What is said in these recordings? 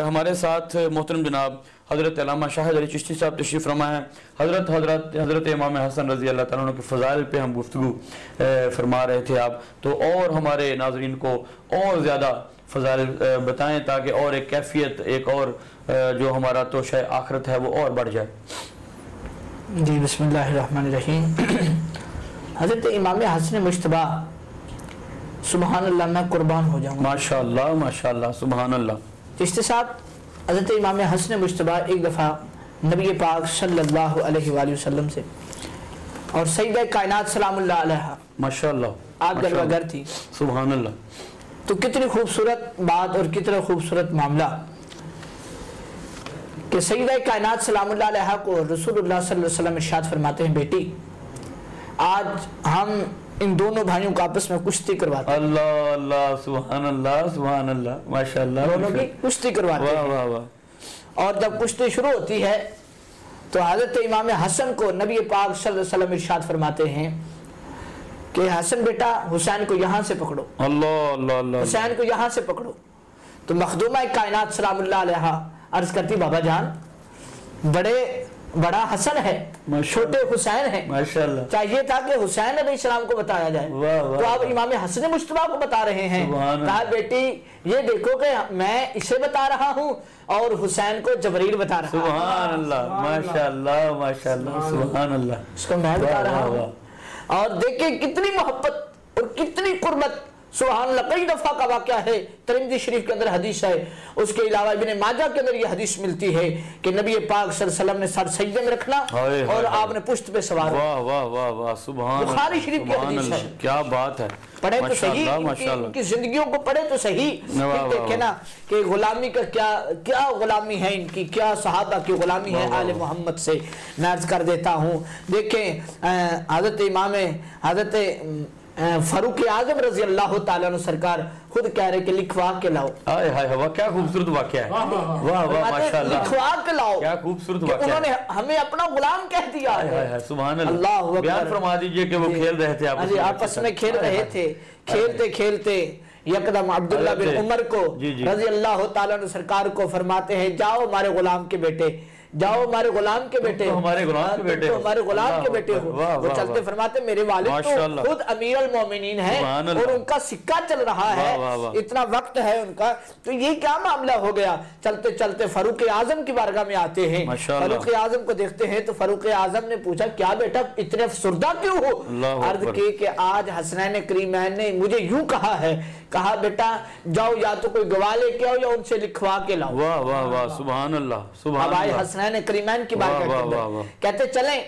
ہمارے ساتھ محترم جناب حضرت علامہ شاہد علی چشتی صاحب تشریف فرما ہے. حضرت امام حسن رضی اللہ تعالیٰ عنہ کے فضائل پہ ہم گفتگو فرما رہے تھے آپ, تو اور ہمارے ناظرین کو اور زیادہ فضائل بتائیں تاکہ اور ایک کیفیت, ایک اور جو ہمارا توشہ آخرت ہے وہ اور بڑھ جائے. جی بسم اللہ الرحمن الرحیم. حضرت امام حسن مجتبیٰ سبحان اللہ میں قربان ہو جاؤں. ماشاءاللہ ماشاءاللہ سبحان اللہ. چشتی صاحب حضرت امام حسن مجتبیٰ ایک دفعہ نبی پاک صلی اللہ علیہ وآلہ وسلم سے اور سیدہ کائنات سلام اللہ علیہ ماشاءاللہ آپ جلوہ گر تھی. سبحان اللہ. تو کتنی خوبصورت بات اور کتنا خوبصورت معاملہ کہ سیدہ کائنات سلام اللہ علیہ کو رسول اللہ صلی اللہ علیہ وسلم ارشاد فرماتے ہیں, بیٹی آج ہم ان دونوں بھائیوں کو آپس میں کشتی کرواتے ہیں. اللہ اللہ سبحان اللہ سبحان اللہ ماشاءاللہ. دونوں کی کشتی کرواتے ہیں. اور جب کشتی شروع ہوتی ہے تو حضرت امام حسن کو نبی پاک صلی اللہ علیہ وسلم ارشاد فرماتے ہیں کہ حسن بیٹا حسین کو یہاں سے پکڑو. اللہ اللہ اللہ. حسین کو یہاں سے پکڑو. تو مخدومہ کائنات سلام اللہ علیہ عرض کرتی بابا جان بڑا حسن ہے, چھوٹے حسین ہیں, چاہیے تھا کہ حسین علیہ السلام کو بتایا جائے, تو آپ امام حسن مجتبیٰ کو بتا رہے ہیں. کہا بیٹی یہ دیکھو کہ میں اسے بتا رہا ہوں اور حسین کو جبریل بتا رہا ہوں. سبحان اللہ ماشاءاللہ ماشاءاللہ سبحان اللہ. اس کو میں بتا رہا ہوں. اور دیکھیں کتنی محبت اور کتنی قربت. سبحان اللہ. کئی دفعہ کا واقعہ ہے, ترمذی شریف کے اندر حدیث ہے, اس کے علاوہ ابن ماجہ کے اندر یہ حدیث ملتی ہے کہ نبی پاک صلی اللہ علیہ وسلم نے سر سجدے میں رکھنا اور آپ نے پشت پہ سوار ہونا. واہ واہ واہ واہ سبحان اللہ. بخاری شریف کی حدیث ہے. کیا بات ہے. پڑھے تو صحیح, ان کی زندگیوں کو پڑھے تو صحیح. دیکھیں نا کہ غلامی کا کیا غلامی ہے ان کی, کیا صحابہ کی غلامی ہے آل محمد سے. میں عرض کر دیتا ہوں, دیکھیں حضرت امام حضرت فاروق اعظم رضی اللہ تعالیٰ عنہ سرکار خود کہہ رہے کہ لکھوا کے لاؤ. آئے ہائے واہ کیا خوبصورت واقعہ ہے. واہ واہ ماشاءاللہ. لکھوا کے لاؤ. کیا خوبصورت واقعہ ہے. انہوں نے ہمیں اپنا غلام کہہ دیا ہے. سبحان اللہ. بیان فرما دیجئے کہ وہ کھیل رہے تھے آپس میں کھیل رہے تھے. کھیلتے کھیلتے یکدم عبداللہ بن عمر کو رضی اللہ تعالیٰ عنہ سرکار کو فرماتے ہیں جاؤ ہمارے غلام کے بیٹے, جاؤ ہمارے غلام کے بیٹے, ہمارے غلام کے بیٹے, ہمارے غلام کے بیٹے ہو. وہ چلتے فرماتے میرے والد تو خود امیر المومنین ہیں اور ان کا سکہ چل رہا ہے, اتنا وقت ہے ان کا, تو یہ کیا معاملہ ہو گیا. چلتے چلتے فاروق اعظم کی بارگاہ میں آتے ہیں. فاروق اعظم کو دیکھتے ہیں تو فاروق اعظم نے پوچھا کیا بیٹا اتنے افسردہ کیوں ہو. عرض کی کہ آج حسنین کریمین نے مجھے یوں کہا ہے, کہا بیٹا جاؤ یا تو کوئی گواہ لے کے آؤ یا ان سے لکھوا کے لاؤ. واہ واہ واہ سبحان اللہ سبحان اللہ. حسنین کریمین کی بات کہتے چلیں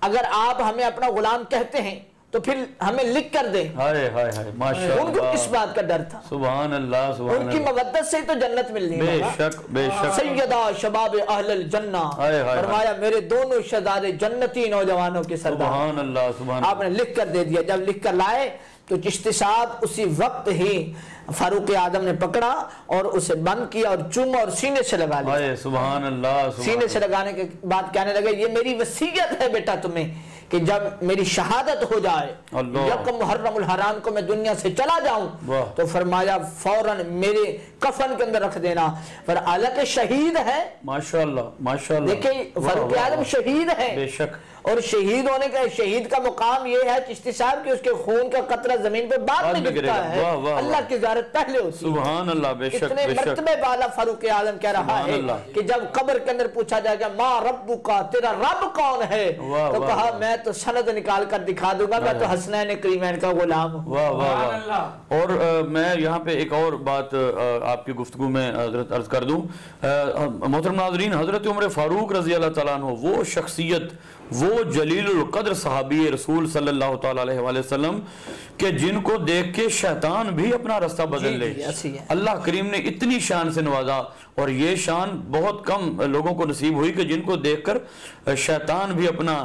اگر آپ ہمیں اپنا غلام کہتے ہیں تو پھر ہمیں لکھ کر دیں. ان کو کس بات کا ڈر تھا. سبحان اللہ سبحان اللہ. ان کی مودت سے تو جنت ملنی ہے. بے شک بے شک. سیدہ شباب اہل الجنہ, فرمایا میرے دونوں شہزادے جنتی نوجوانوں کے سردار. سبحان اللہ سبحان اللہ. آپ نے لکھ کر دے دیا. جب لکھ کر لائے تو چشتی صاحب اسی وقت ہی فاروق اعظم نے پکڑا اور اسے بند کیا اور چوما اور سینے سے لگا لیا. سبحان اللہ. سینے سے لگانے کے بعد کہنے لگے یہ میری وصیت ہے بیٹا تمہیں کہ جب میری شہادت ہو جائے یکم محرم الحرام کو میں دنیا سے چلا جاؤں تو فرمایا فوراً میرے کفن کے اندر رکھ دینا. پر حالانکہ شہید ہے. ماشاءاللہ ماشاءاللہ. دیکھیں فاروق اعظم شہید ہے. بے شک. اور شہید ہونے کا شہید کا مقام یہ ہے چشتی صاحب کہ اس کے خون کا قطرہ زمین پہ بعد میں گرتا ہے, اللہ کی زیارت پہلے ہوتی ہے. سبحان اللہ. بے شک. اتنے مرتبے بالا فاروق اعظم کہہ رہا ہے کہ جب قبر کے اندر پوچھا جائے گا ماں ربک, تیرا رب کون ہے, تو کہا میں تو سند نکال کر دکھا دوں گا, میں تو حسنین کریمین کا غلام ہوں. واہ واہ. اور میں یہاں پہ ایک اور بات آپ کی گفتگو میں حضرت عرض کر دوں. محترم ناظرین, حضرت عمر فاروق رضی اللہ تعالیٰ عنہ وہ شخصیت, وہ جلیل القدر صحابی رسول صلی اللہ تعالیٰ علیہ وآلہ وسلم کہ جن کو دیکھ کے شیطان بھی اپنا رستہ بدل لے. اللہ کریم نے اتنی شان سے نوازا, اور یہ شان بہت کم لوگوں کو نصیب ہوئی کہ جن کو دیکھ کر شیطان بھی اپنا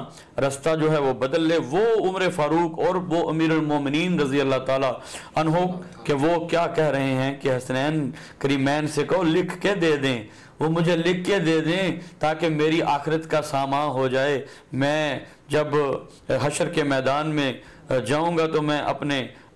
رستہ جو ہے وہ بدل لے. وہ عمر فاروق اور وہ امیر المومنین رضی اللہ تعالیٰ عنہ کہ وہ کیا کہہ رہے ہیں کہ حسنین کریمین سے کہو لکھ کے دے دیں, وہ مجھے لکھ کے دے دیں تاکہ میری آخرت کا سامان ہو جائے. میں جب حشر کے میدان میں جاؤں گا تو میں اپنے